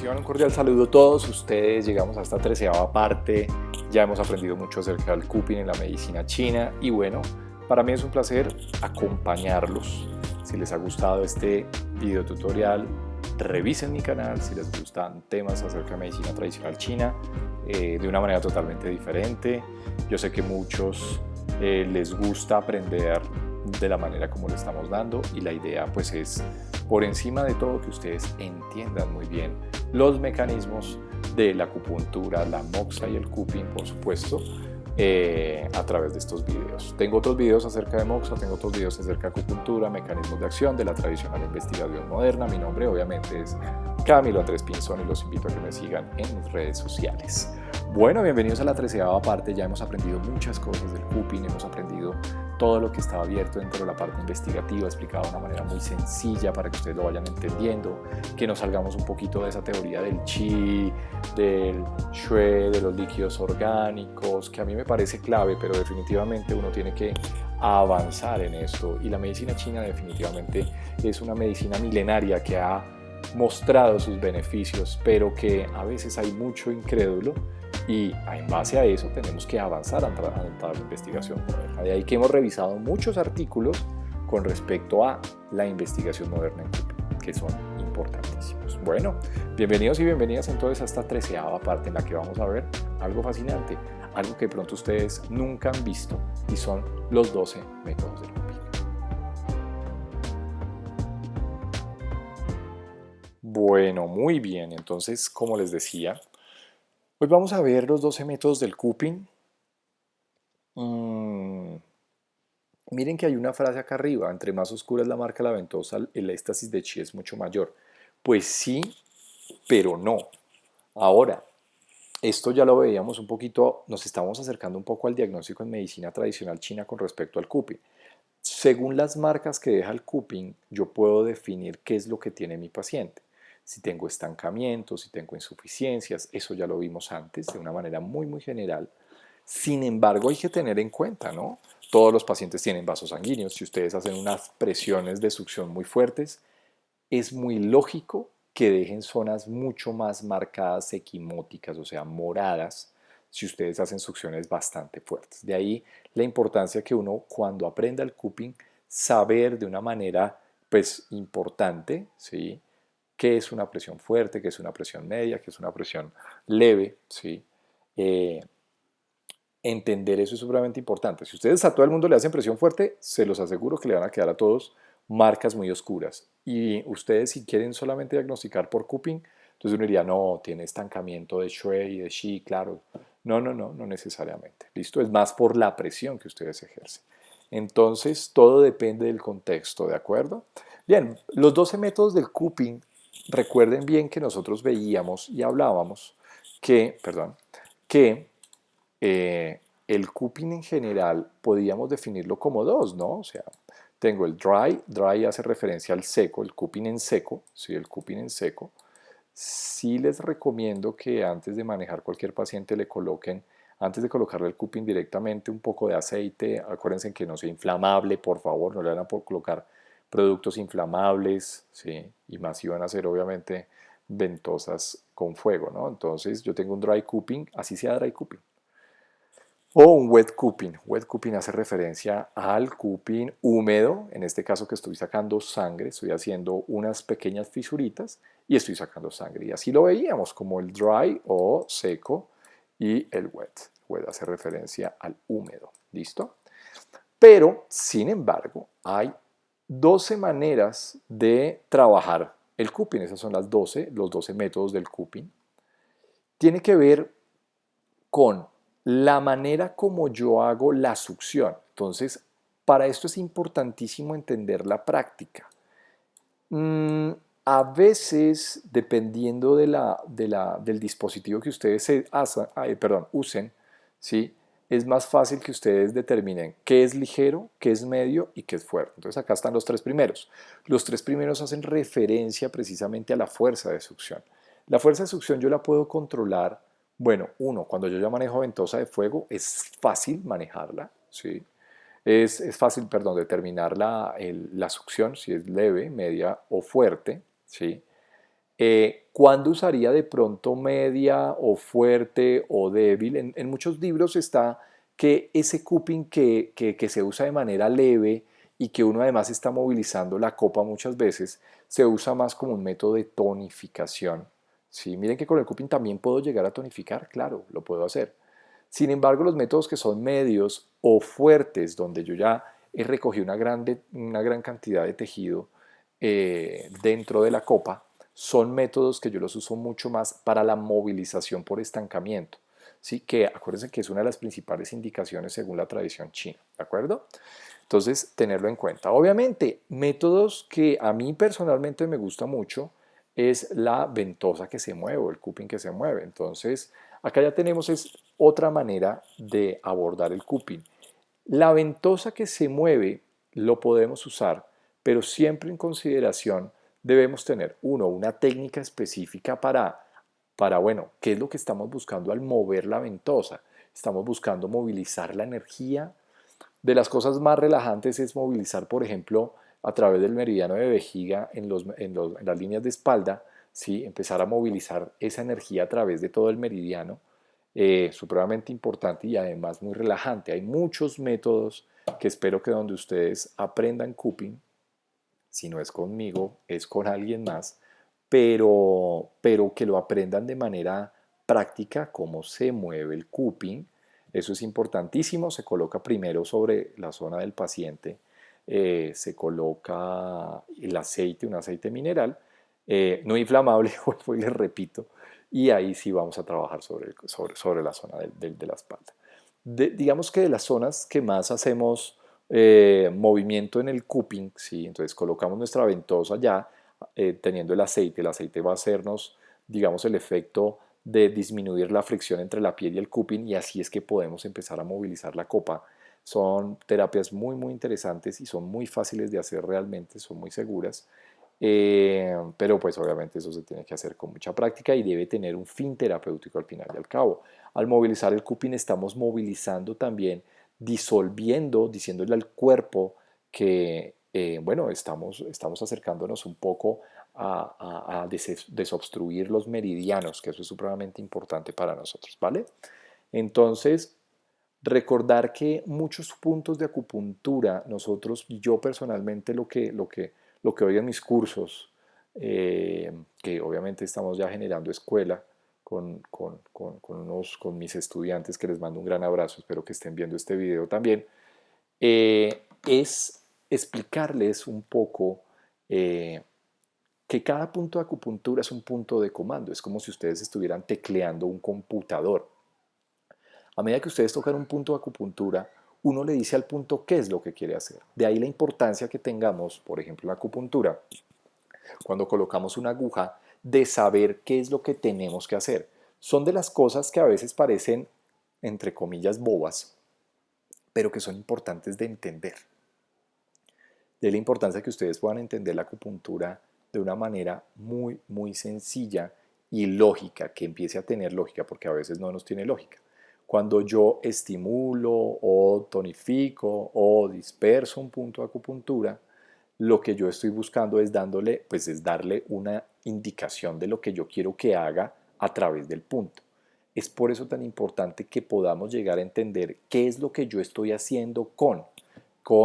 Reciban un cordial saludo todos ustedes. Llegamos a esta 13ª parte. Ya hemos aprendido mucho acerca del cupping en la medicina china. Y bueno, para mí es un placer acompañarlos. Si les ha gustado este video tutorial, revisen mi canal. Si les gustan temas acerca de medicina tradicional china, de una manera totalmente diferente. Yo sé que muchos les gusta aprender de la manera como lo estamos dando, y la idea pues es, por encima de todo, que ustedes entiendan muy bien los mecanismos de la acupuntura, la moxa y el cupping, por supuesto, a través de estos videos. Tengo otros videos acerca de moxa, tengo otros videos acerca de acupuntura, mecanismos de acción, de la tradicional investigación moderna. Mi nombre obviamente es Camilo Andrés Pinzón y los invito a que me sigan en mis redes sociales. Bueno, bienvenidos a la 13ª parte. Ya hemos aprendido muchas cosas del cupping, hemos aprendido todo lo que estaba abierto dentro de la parte investigativa, explicado de una manera muy sencilla para que ustedes lo vayan entendiendo, que nos salgamos un poquito de esa teoría del chi, del shui, de los líquidos orgánicos, que a mí me parece clave, pero definitivamente uno tiene que avanzar en esto. Y la medicina china definitivamente es una medicina milenaria que ha mostrado sus beneficios, pero que a veces hay mucho incrédulo. Y en base a eso tenemos que avanzar a la investigación moderna. De ahí que hemos revisado muchos artículos con respecto a la investigación moderna en cupping, que son importantísimos. Bueno, bienvenidos y bienvenidas entonces a esta 13ª parte en la que vamos a ver algo fascinante, algo que de pronto ustedes nunca han visto, y son los 12 métodos del cupping. Bueno, muy bien, entonces, como les decía, hoy vamos a ver los 12 métodos del cupping. Miren que hay una frase acá arriba: entre más oscura es la marca de la ventosa, el éxtasis de chi es mucho mayor. Pues sí, pero no. Ahora, esto ya lo veíamos un poquito, nos estamos acercando un poco al diagnóstico en medicina tradicional china con respecto al cupping. Según las marcas que deja el cupping, yo puedo definir qué es lo que tiene mi paciente. Si tengo estancamiento, si tengo insuficiencias, eso ya lo vimos antes de una manera muy general. Sin embargo, hay que tener en cuenta, ¿no? Todos los pacientes tienen vasos sanguíneos. Si ustedes hacen unas presiones de succión muy fuertes, es muy lógico que dejen zonas mucho más marcadas equimóticas, o sea, moradas, si ustedes hacen succiones bastante fuertes. De ahí la importancia que uno, cuando aprenda el cupping, saber de una manera pues importante, ¿sí?, qué es una presión fuerte, qué es una presión media, qué es una presión leve, ¿sí? Entender eso es supremamente importante. Si ustedes a todo el mundo le hacen presión fuerte, se los aseguro que le van a quedar a todos marcas muy oscuras. Y ustedes, si quieren solamente diagnosticar por cupping, entonces uno diría, no, tiene estancamiento de shui y de chi, claro. No necesariamente. ¿Listo? Es más por la presión que ustedes ejercen. Entonces, todo depende del contexto, ¿de acuerdo? Bien, los 12 métodos del cupping, recuerden bien que nosotros veíamos y hablábamos que el cupping en general podíamos definirlo como dos, ¿no? O sea, tengo el dry hace referencia al seco, el cupping en seco, ¿sí? El cupping en seco. Sí les recomiendo que antes de manejar cualquier paciente le coloquen, antes de colocarle el cupping directamente, un poco de aceite. Acuérdense que no sea inflamable, por favor, no le van a colocar productos inflamables, ¿sí? Y más si van a ser obviamente ventosas con fuego, ¿no? Entonces yo tengo un dry cupping, así sea dry cupping. O un wet cupping. Wet cupping hace referencia al cupping húmedo, en este caso que estoy sacando sangre, estoy haciendo unas pequeñas fisuritas y estoy sacando sangre. Y así lo veíamos como el dry o seco y el wet. Wet hace referencia al húmedo. ¿Listo? Pero, sin embargo, hay 12 maneras de trabajar el cupping. Esas son los 12 métodos del cupping. Tiene que ver con la manera como yo hago la succión. Entonces, para esto es importantísimo entender la práctica. A veces, dependiendo del dispositivo que ustedes usen, ¿sí?, es más fácil que ustedes determinen qué es ligero, qué es medio y qué es fuerte. Entonces acá están los tres primeros. Los tres primeros hacen referencia precisamente a la fuerza de succión. La fuerza de succión yo la puedo controlar. Bueno, cuando yo ya manejo ventosa de fuego, es fácil manejarla, ¿sí? Es fácil, perdón, determinar la succión, si es leve, media o fuerte, ¿sí? ¿Cuándo usaría de pronto media o fuerte o débil? En muchos libros está que ese cupping que se usa de manera leve y que uno además está movilizando la copa muchas veces, se usa más como un método de tonificación. Sí, miren que con el cupping también puedo llegar a tonificar, claro, lo puedo hacer. Sin embargo, los métodos que son medios o fuertes, donde yo ya he recogido una gran cantidad de tejido dentro de la copa, son métodos que yo los uso mucho más para la movilización por estancamiento. ¿Sí? Que acuérdense que es una de las principales indicaciones según la tradición china, ¿de acuerdo? Entonces, tenerlo en cuenta. Obviamente, métodos que a mí personalmente me gusta mucho es la ventosa que se mueve o el cupping que se mueve. Entonces, acá ya tenemos es otra manera de abordar el cupping. La ventosa que se mueve lo podemos usar, pero siempre en consideración debemos tener, uno, una técnica específica bueno, ¿qué es lo que estamos buscando al mover la ventosa? Estamos buscando movilizar la energía. De las cosas más relajantes es movilizar, por ejemplo, a través del meridiano de vejiga en las líneas de espalda, ¿sí? Empezar a movilizar esa energía a través de todo el meridiano, supremamente importante y además muy relajante. Hay muchos métodos que espero que donde ustedes aprendan cupping, si no es conmigo, es con alguien más, pero que lo aprendan de manera práctica, cómo se mueve el cupping. Eso es importantísimo. Se coloca primero sobre la zona del paciente, se coloca el aceite, un aceite mineral, no inflamable, vuelvo y les repito, y ahí sí vamos a trabajar sobre la zona de la espalda. Digamos que de las zonas que más hacemos movimiento en el cupping, ¿sí? Entonces colocamos nuestra ventosa ya teniendo el aceite va a hacernos, digamos, el efecto de disminuir la fricción entre la piel y el cupping y así es que podemos empezar a movilizar la copa. Son terapias muy, muy interesantes y son muy fáciles de hacer realmente, son muy seguras. Pero pues obviamente eso se tiene que hacer con mucha práctica y debe tener un fin terapéutico al final y al cabo. Al movilizar el cupping estamos movilizando también, disolviendo, diciéndole al cuerpo que, bueno, estamos acercándonos un poco a desobstruir los meridianos, que eso es supremamente importante para nosotros, ¿vale? Entonces, recordar que muchos puntos de acupuntura, nosotros, yo personalmente lo que doy en mis cursos, que obviamente estamos ya generando escuela con mis estudiantes, que les mando un gran abrazo, espero que estén viendo este video también, es explicarles un poco que cada punto de acupuntura es un punto de comando, es como si ustedes estuvieran tecleando un computador. A medida que ustedes tocan un punto de acupuntura, uno le dice al punto qué es lo que quiere hacer. De ahí la importancia que tengamos, por ejemplo, en la acupuntura, cuando colocamos una aguja, de saber qué es lo que tenemos que hacer. Son de las cosas que a veces parecen, entre comillas, bobas, pero que son importantes de entender. De la importancia que ustedes puedan entender la acupuntura de una manera muy, muy sencilla y lógica, que empiece a tener lógica, porque a veces no nos tiene lógica. Cuando yo estimulo o tonifico o disperso un punto de acupuntura, lo que yo estoy buscando es es darle una indicación de lo que yo quiero que haga a través del punto. Es por eso tan importante que podamos llegar a entender qué es lo que yo estoy haciendo con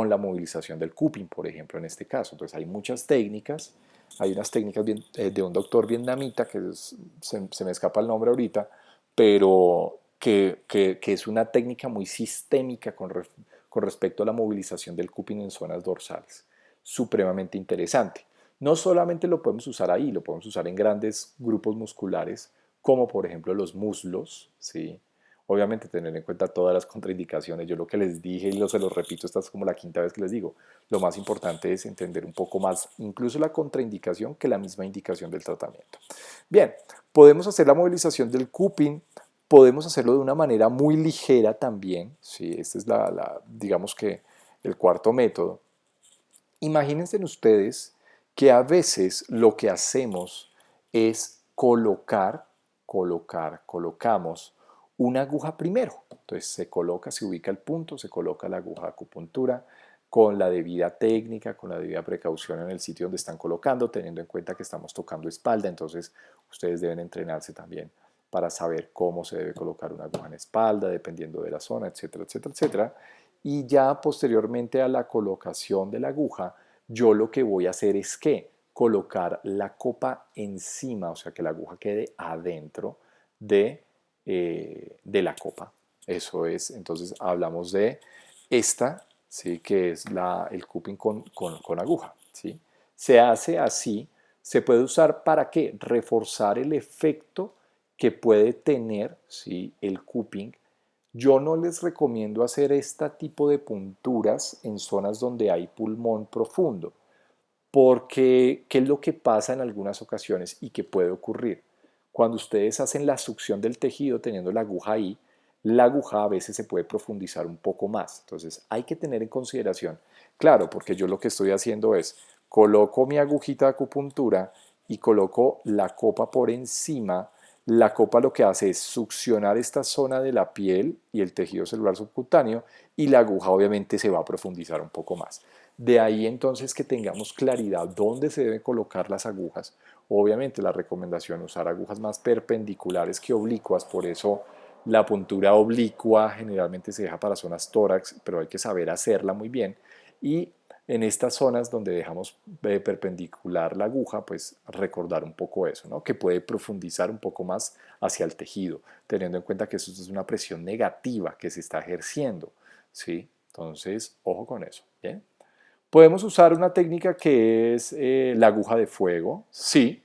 la movilización del cupping, por ejemplo, en este caso. Entonces hay muchas técnicas, hay unas técnicas de un doctor vietnamita, se me escapa el nombre ahorita, pero que es una técnica muy sistémica con respecto a la movilización del cupping en zonas dorsales. Supremamente interesante. No solamente lo podemos usar ahí, lo podemos usar en grandes grupos musculares, como por ejemplo los muslos, ¿sí? Obviamente tener en cuenta todas las contraindicaciones. Yo lo que les dije y se los repito, esta es como la quinta vez que les digo. Lo más importante es entender un poco más, incluso la contraindicación, que la misma indicación del tratamiento. Bien, podemos hacer la movilización del cupping, podemos hacerlo de una manera muy ligera también. ¿Sí? Este es digamos que el cuarto método. Imagínense ustedes que a veces lo que hacemos es colocamos una aguja primero. Entonces se ubica el punto, se coloca la aguja de acupuntura, con la debida técnica, con la debida precaución en el sitio donde están colocando, teniendo en cuenta que estamos tocando espalda, entonces ustedes deben entrenarse también para saber cómo se debe colocar una aguja en espalda, dependiendo de la zona, etcétera, etcétera, etcétera. Y ya posteriormente a la colocación de la aguja, yo lo que voy a hacer es que colocar la copa encima, o sea que la aguja quede adentro de la copa. Eso es, entonces hablamos de esta, ¿sí? Que es el cupping con aguja. ¿Sí? Se hace así, se puede usar para qué? Reforzar el efecto que puede tener, ¿sí? El cupping. Yo no les recomiendo hacer este tipo de punturas en zonas donde hay pulmón profundo, porque ¿qué es lo que pasa en algunas ocasiones y que puede ocurrir? Cuando ustedes hacen la succión del tejido teniendo la aguja ahí, la aguja a veces se puede profundizar un poco más. Entonces hay que tener en consideración, claro, porque yo lo que estoy haciendo es coloco mi agujita de acupuntura y coloco la copa por encima. La copa lo que hace es succionar esta zona de la piel y el tejido celular subcutáneo y la aguja obviamente se va a profundizar un poco más. De ahí entonces que tengamos claridad dónde se deben colocar las agujas. Obviamente la recomendación es usar agujas más perpendiculares que oblicuas, por eso la puntura oblicua generalmente se deja para zonas tórax, pero hay que saber hacerla muy bien. Y en estas zonas donde dejamos perpendicular la aguja, pues recordar un poco eso, ¿no? Que puede profundizar un poco más hacia el tejido, teniendo en cuenta que eso es una presión negativa que se está ejerciendo, ¿sí? Entonces, ojo con eso, ¿bien? Podemos usar una técnica que es la aguja de fuego, sí,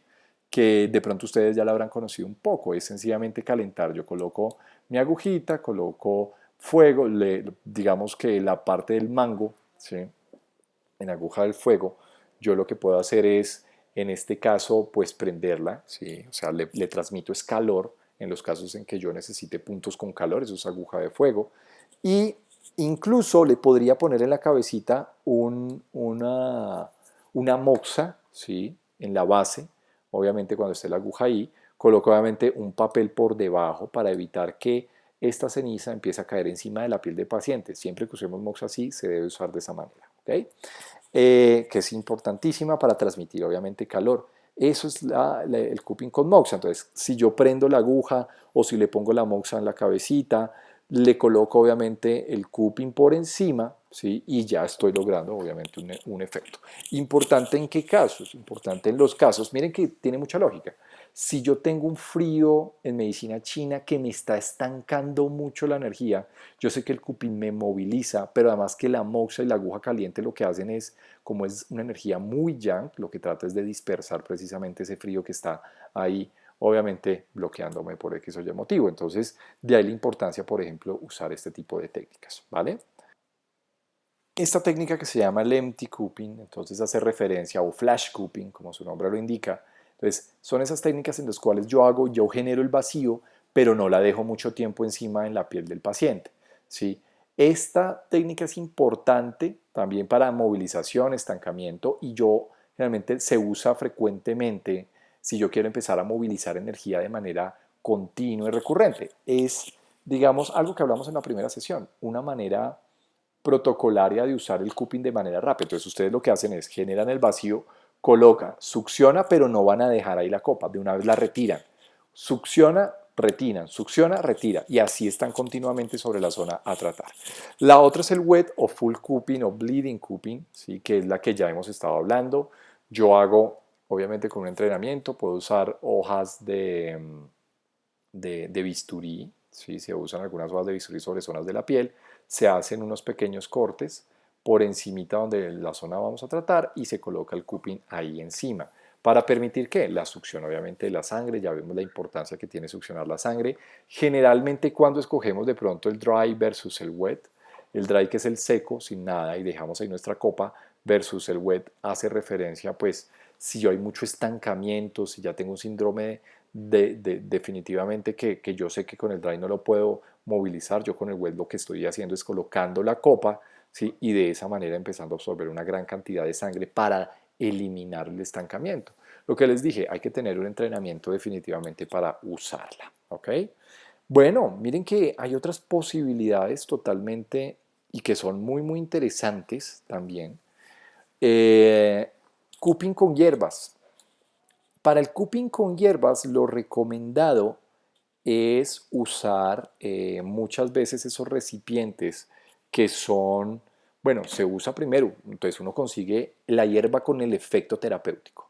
que de pronto ustedes ya la habrán conocido un poco, es sencillamente calentar. Yo coloco mi agujita, coloco fuego, digamos que la parte del mango, ¿sí? En aguja del fuego, yo lo que puedo hacer es, en este caso, pues prenderla, ¿sí? O sea, le transmito es calor en los casos en que yo necesite puntos con calor, eso es aguja de fuego, y incluso le podría poner en la cabecita una moxa, ¿sí? En la base, obviamente cuando esté la aguja ahí, coloco obviamente un papel por debajo para evitar que esta ceniza empiece a caer encima de la piel del paciente. Siempre que usemos moxa así, se debe usar de esa manera, ¿ok? Que es importantísima para transmitir obviamente calor. Eso es el cupping con moxa. Entonces, si yo prendo la aguja o si le pongo la moxa en la cabecita, le coloco obviamente el cupping por encima, ¿sí? Y ya estoy logrando obviamente un efecto. ¿Importante en qué casos? Importante en los casos, miren que tiene mucha lógica. Si yo tengo un frío en medicina china que me está estancando mucho la energía, yo sé que el cupping me moviliza, pero además que la moxa y la aguja caliente lo que hacen es, como es una energía muy yang, lo que trata es de dispersar precisamente ese frío que está ahí, obviamente bloqueándome por X o Y motivo. Entonces, de ahí la importancia, por ejemplo, usar este tipo de técnicas, ¿vale? Esta técnica que se llama el empty cupping, entonces hace referencia, o flash cupping, como su nombre lo indica. Entonces, son esas técnicas en las cuales yo genero el vacío, pero no la dejo mucho tiempo encima en la piel del paciente, ¿sí? Esta técnica es importante también para movilización, estancamiento, y generalmente se usa frecuentemente si yo quiero empezar a movilizar energía de manera continua y recurrente. Es, digamos, algo que hablamos en la primera sesión, una manera protocolaria de usar el cupping de manera rápida. Entonces ustedes lo que hacen es generan el vacío, colocan, succiona, pero no van a dejar ahí la copa, de una vez la retiran. Succiona, retiran, succiona, retira, y así están continuamente sobre la zona a tratar. La otra es el wet o full cupping o bleeding cupping, ¿sí? Que es la que ya hemos estado hablando. Yo hago, obviamente con un entrenamiento, puedo usar hojas de bisturí, ¿sí? Se usan algunas hojas de bisturí sobre zonas de la piel, se hacen unos pequeños cortes por encimita donde la zona vamos a tratar y se coloca el cupping ahí encima. ¿Para permitir qué? La succión obviamente de la sangre, ya vemos la importancia que tiene succionar la sangre. Generalmente cuando escogemos de pronto el dry versus el dry que es el seco, sin nada, y dejamos ahí nuestra copa, versus el wet hace referencia, pues, si yo hay mucho estancamiento, si ya tengo un síndrome definitivamente que yo sé que con el dry no lo puedo movilizar, yo con el wet lo que estoy haciendo es colocando la copa, ¿sí? Y de esa manera empezando a absorber una gran cantidad de sangre para eliminar el estancamiento. Lo que les dije, hay que tener un entrenamiento definitivamente para usarla, ¿ok? Bueno, miren que hay otras posibilidades totalmente y que son muy, muy interesantes también. Eh, Cupping con hierbas. Para el cupping con hierbas, lo recomendado es usar muchas veces esos recipientes que son, bueno, se usa primero, entonces uno consigue la hierba con el efecto terapéutico,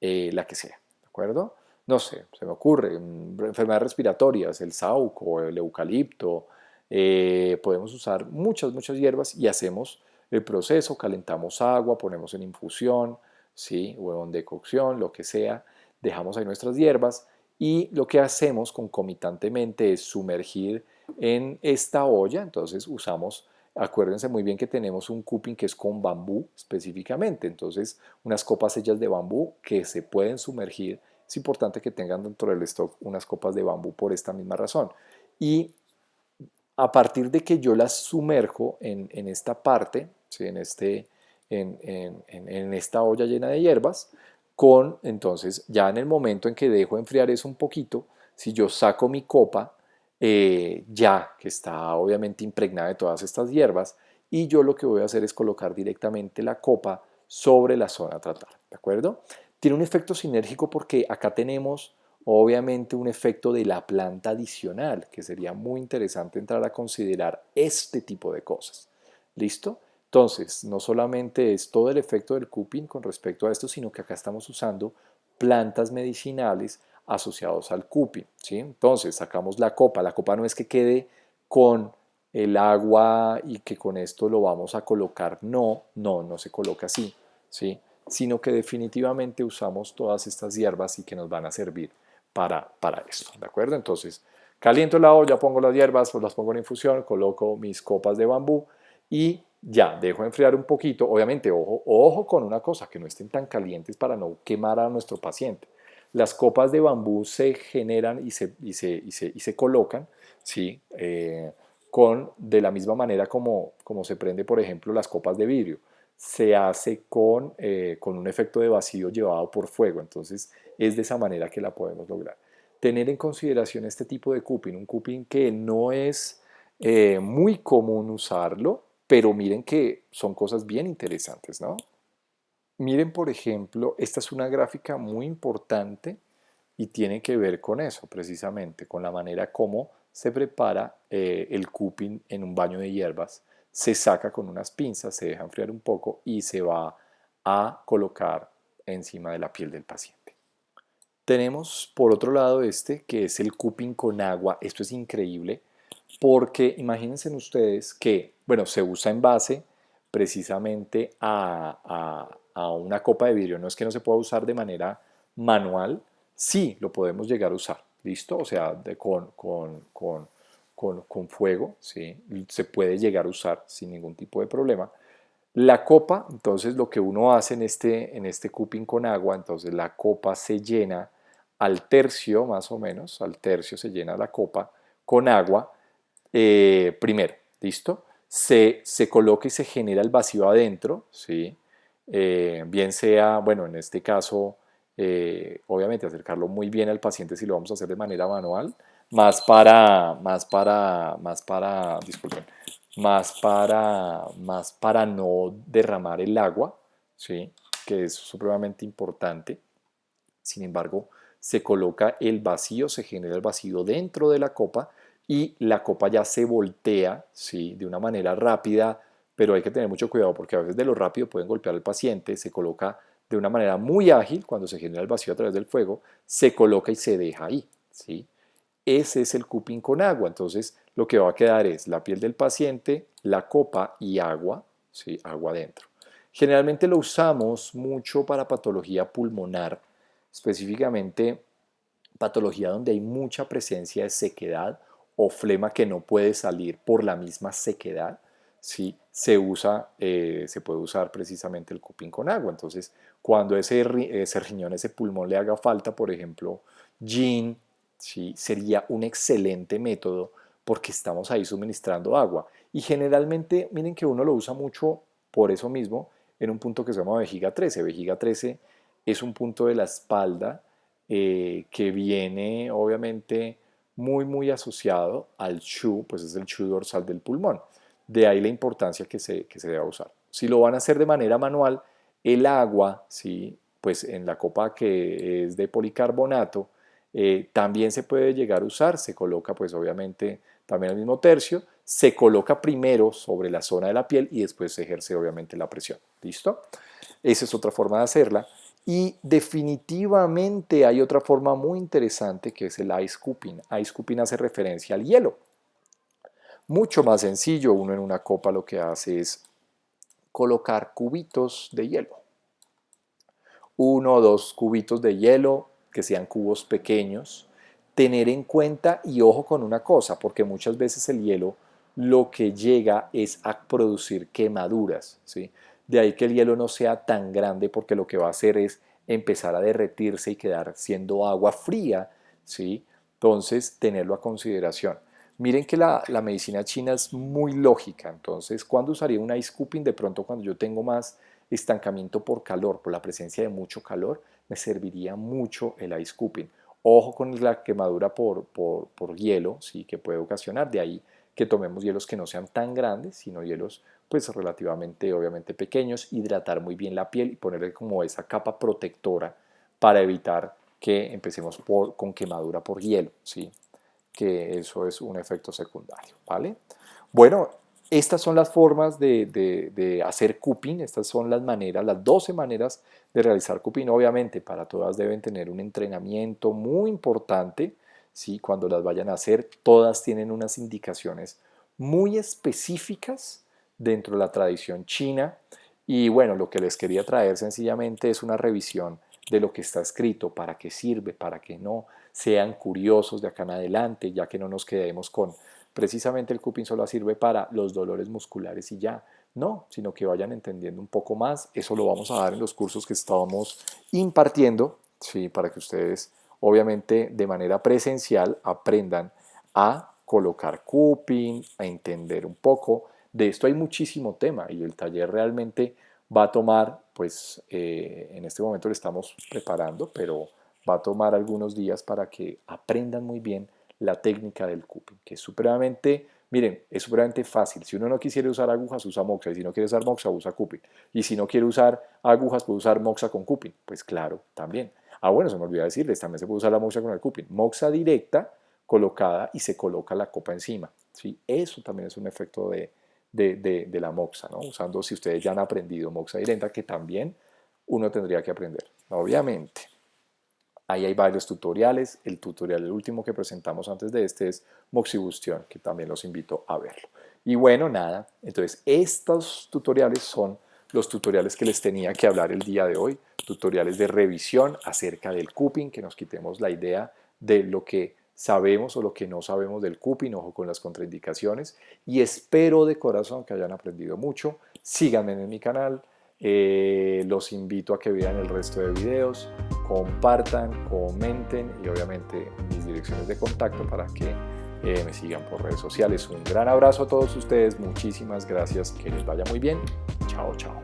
la que sea, ¿de acuerdo? No sé, se me ocurre, enfermedades respiratorias, el saúco, el eucalipto, podemos usar muchas, muchas hierbas y hacemos el proceso, calentamos agua, ponemos en infusión, ¿sí? O en decocción, lo que sea, dejamos ahí nuestras hierbas y lo que hacemos concomitantemente es sumergir en esta olla, entonces usamos, acuérdense muy bien que tenemos un cupping que es con bambú específicamente, entonces unas copas hechas de bambú que se pueden sumergir, es importante que tengan dentro del stock unas copas de bambú por esta misma razón. Y a partir de que yo las sumerjo en esta parte, ¿sí? En esta olla llena de hierbas, entonces ya en el momento en que dejo enfriar eso un poquito, si yo saco mi copa, ya que está obviamente impregnada de todas estas hierbas, y yo lo que voy a hacer es colocar directamente la copa sobre la zona a tratar, ¿de acuerdo? Tiene un efecto sinérgico porque acá tenemos obviamente un efecto de la planta adicional, que sería muy interesante entrar a considerar este tipo de cosas. ¿Listo? Entonces, no solamente es todo el efecto del cupping con respecto a esto, sino que acá estamos usando plantas medicinales asociados al cupping, ¿sí? Entonces, sacamos la copa no es que quede con el agua y que con esto lo vamos a colocar, no se coloca así, ¿sí? Sino que definitivamente usamos todas estas hierbas y que nos van a servir para esto, ¿de acuerdo? Entonces, caliento la olla, pongo las hierbas, pues las pongo en infusión, coloco mis copas de bambú y ya, dejo enfriar un poquito. Obviamente, ojo con una cosa, que no estén tan calientes para no quemar a nuestro paciente. Las copas de bambú se generan y se colocan, ¿sí? De la misma manera como se prende, por ejemplo, las copas de vidrio. Se hace con un efecto de vacío llevado por fuego. Entonces, es de esa manera que la podemos lograr. Tener en consideración este tipo de cupping, un cupping que no es muy común usarlo, pero miren que son cosas bien interesantes, ¿no? Miren, por ejemplo, esta es una gráfica muy importante y tiene que ver con eso, precisamente, con la manera como se prepara el cupping en un baño de hierbas. Se saca con unas pinzas, se deja enfriar un poco y se va a colocar encima de la piel del paciente. Tenemos por otro lado este que es el cupping con agua. Esto es increíble porque imagínense ustedes que, bueno, se usa en base precisamente a una copa de vidrio. No es que no se pueda usar de manera manual, sí lo podemos llegar a usar, ¿listo? O sea, con fuego, ¿sí? Se puede llegar a usar sin ningún tipo de problema. La copa, entonces lo que uno hace en este cupping con agua, entonces la copa se llena al tercio más o menos, al tercio se llena la copa con agua primero, ¿listo? Se coloca y se genera el vacío adentro, ¿sí? Bien sea, bueno, en este caso, obviamente acercarlo muy bien al paciente si lo vamos a hacer de manera manual, disculpen, más para no derramar el agua, ¿sí? Que es supremamente importante. Sin embargo, se coloca el vacío, se genera el vacío dentro de la copa y la copa ya se voltea, ¿sí? De una manera rápida, pero hay que tener mucho cuidado porque a veces de lo rápido pueden golpear al paciente. Se coloca de una manera muy ágil cuando se genera el vacío a través del fuego, se coloca y se deja ahí, ¿sí? Ese es el cupping con agua. Entonces, lo que va a quedar es la piel del paciente, la copa y agua, ¿sí? Agua adentro. Generalmente lo usamos mucho para patología pulmonar, específicamente patología donde hay mucha presencia de sequedad o flema que no puede salir por la misma sequedad, ¿sí? Se puede usar precisamente el cupping con agua. Entonces, cuando ese riñón, ese pulmón le haga falta, por ejemplo, gin, ¿sí? Sería un excelente método porque estamos ahí suministrando agua. Y generalmente, miren que uno lo usa mucho por eso mismo en un punto que se llama vejiga 13. Vejiga 13 es un punto de la espalda que viene obviamente muy, muy asociado al chu, pues es el chu dorsal del pulmón. De ahí la importancia que se deba usar. Si lo van a hacer de manera manual, el agua, ¿sí? Pues en la copa que es de policarbonato, también se puede llegar a usar, se coloca pues obviamente también el mismo tercio, se coloca primero sobre la zona de la piel y después se ejerce obviamente la presión. ¿Listo? Esa es otra forma de hacerla. Y definitivamente hay otra forma muy interesante que es el ice cupping. Ice cupping hace referencia al hielo. Mucho más sencillo, uno en una copa lo que hace es colocar cubitos de hielo. 1 o 2 cubitos de hielo, que sean cubos pequeños. Tener en cuenta y ojo con una cosa, porque muchas veces el hielo lo que llega es a producir quemaduras, ¿sí? De ahí que el hielo no sea tan grande porque lo que va a hacer es empezar a derretirse y quedar siendo agua fría, ¿sí? Entonces, tenerlo a consideración. Miren que la medicina china es muy lógica, entonces, ¿cuándo usaría un ice cupping? De pronto cuando yo tengo más estancamiento por calor, por la presencia de mucho calor, me serviría mucho el ice cupping. Ojo con la quemadura por hielo, ¿sí? Que puede ocasionar, de ahí que tomemos hielos que no sean tan grandes, sino hielos pues relativamente obviamente pequeños, hidratar muy bien la piel y ponerle como esa capa protectora para evitar que empecemos con quemadura por hielo, ¿sí? Que eso es un efecto secundario, ¿vale? Bueno, estas son las formas de hacer cupping, estas son las maneras, las 12 maneras de realizar cupping. Obviamente para todas deben tener un entrenamiento muy importante, ¿sí? Cuando las vayan a hacer, todas tienen unas indicaciones muy específicas dentro de la tradición china. Y bueno, lo que les quería traer sencillamente es una revisión de lo que está escrito, para qué sirve, para qué no, sean curiosos de acá en adelante, ya que no nos quedemos con precisamente el cupping solo sirve para los dolores musculares y ya, no, sino que vayan entendiendo un poco más, eso lo vamos a dar en los cursos que estábamos impartiendo, sí, para que ustedes obviamente de manera presencial aprendan a colocar cupping, a entender un poco. De esto hay muchísimo tema y el taller realmente va a tomar, pues en este momento lo estamos preparando, pero va a tomar algunos días para que aprendan muy bien la técnica del cupping, que es supremamente, miren, es supremamente fácil. Si uno no quisiera usar agujas, usa moxa, y si no quiere usar moxa, usa cupping. Y si no quiere usar agujas, puede usar moxa con cupping. Pues claro, también. Ah, bueno, se me olvidó decirles, también se puede usar la moxa con el cupping. Moxa directa, colocada y se coloca la copa encima, ¿sí? Eso también es un efecto de la moxa, ¿no? Usando, si ustedes ya han aprendido moxa directa, que también uno tendría que aprender, obviamente. Ahí hay varios tutoriales. El tutorial, el último que presentamos antes de este es moxibustión, que también los invito a verlo. Y bueno, nada, entonces estos tutoriales son los tutoriales que les tenía que hablar el día de hoy, tutoriales de revisión acerca del cupping, que nos quitemos la idea de lo que sabemos o lo que no sabemos del cupping, ojo con las contraindicaciones, y espero de corazón que hayan aprendido mucho. Síganme en mi canal, los invito a que vean el resto de videos, compartan, comenten y obviamente mis direcciones de contacto para que me sigan por redes sociales. Un gran abrazo a todos ustedes, muchísimas gracias, que les vaya muy bien. Chao, chao.